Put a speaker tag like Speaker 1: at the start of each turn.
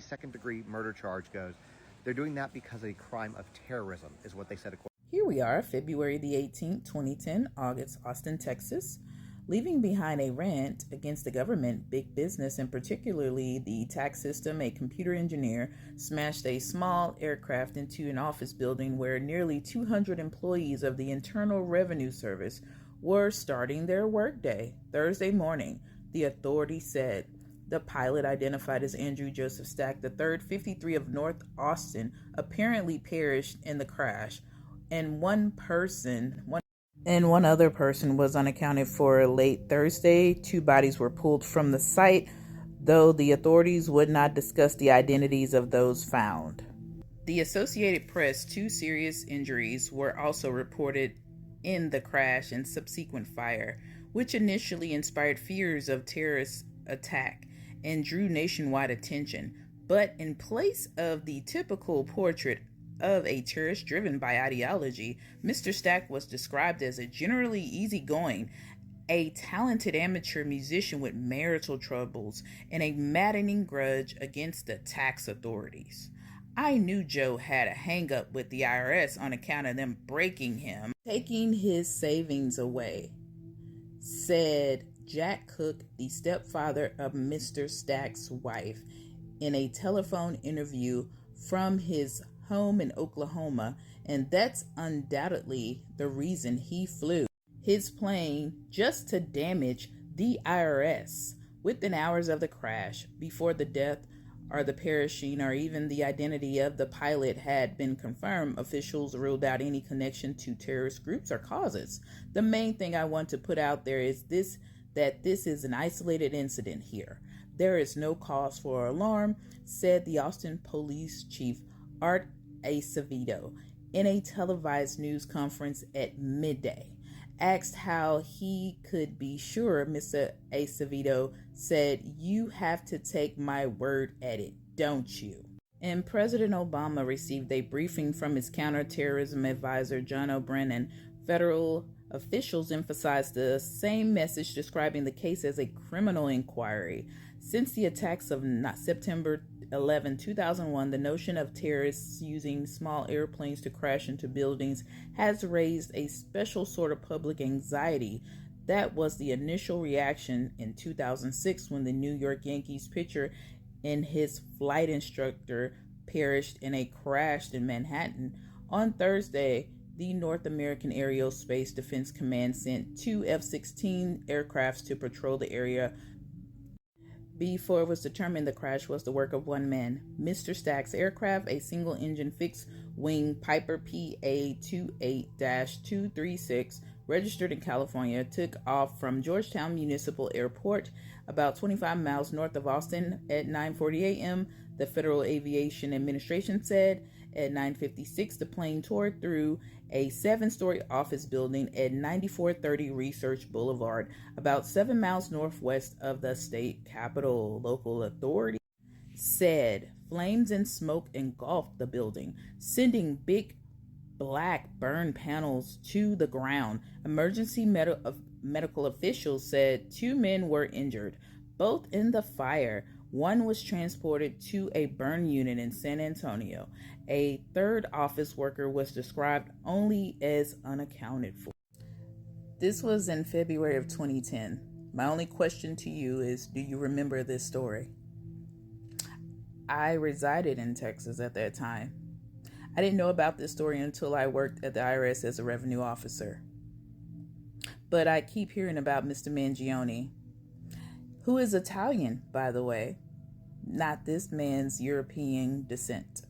Speaker 1: second-degree murder charge goes, they're doing that because of a crime of terrorism, is what they said.
Speaker 2: Here we are, February the 18th, 2010, August, Austin, Texas. Leaving behind a rant against the government, big business, and particularly the tax system, a computer engineer smashed a small aircraft into an office building where nearly 200 employees of the Internal Revenue Service were starting their workday Thursday morning, the authorities said. The pilot, identified as Andrew Joseph Stack III, 53 of North Austin, apparently perished in the crash, and one other person was unaccounted for late Thursday. 2 bodies were pulled from the site, though the authorities would not discuss the identities of those found. The Associated Press, 2 serious injuries were also reported in the crash and subsequent fire, which initially inspired fears of terrorist attack and drew nationwide attention. But in place of the typical portrait of a terrorist driven by ideology, Mr. Stack was described as a generally easygoing, a talented amateur musician with marital troubles, and a maddening grudge against the tax authorities. I knew Joe had a hang-up with the IRS on account of them breaking him, taking his savings away, said Jack Cook, the stepfather of Mr. Stack's wife, in a telephone interview from his home in Oklahoma, and that's undoubtedly the reason he flew his plane just to damage the IRS. Within hours of the crash, before the death or the perishing or even the identity of the pilot had been confirmed, officials ruled out any connection to terrorist groups or causes. The main thing I want to put out there is that this is an isolated incident here. There is no cause for alarm, said the Austin Police Chief Art Acevedo in a televised news conference at midday. Asked how he could be sure, Mr. Acevedo said, "You have to take my word at it, don't you?" And President Obama received a briefing from his counterterrorism advisor, John O'Brien. Federal officials emphasized the same message, describing the case as a criminal inquiry. Since the attacks of September 11, 2001, the notion of terrorists using small airplanes to crash into buildings has raised a special sort of public anxiety. That was the initial reaction in 2006 when the New York Yankees pitcher and his flight instructor perished in a crash in Manhattan. On Thursday, the North American Aerospace Defense Command sent 2 F-16 aircrafts to patrol the area before it was determined the crash was the work of one man. Mr. Stack's aircraft, a single-engine fixed-wing Piper PA-28-236, registered in California, took off from Georgetown Municipal Airport, about 25 miles north of Austin, at 9:40 a.m., the Federal Aviation Administration said. At 9:56, the plane tore through a 7-story office building at 9430 Research Boulevard, about 7 miles northwest of the state capitol. Local authorities said flames and smoke engulfed the building, sending big black burn panels to the ground. Emergency medical officials said 2 men were injured, both in the fire. One was transported to a burn unit in San Antonio. A third office worker was described only as unaccounted for. This was in February of 2010. My only question to you is, do you remember this story? I resided in Texas at that time. I didn't know about this story until I worked at the IRS as a revenue officer. But I keep hearing about Mr. Mangione, who is Italian, by the way, not this man's European descent.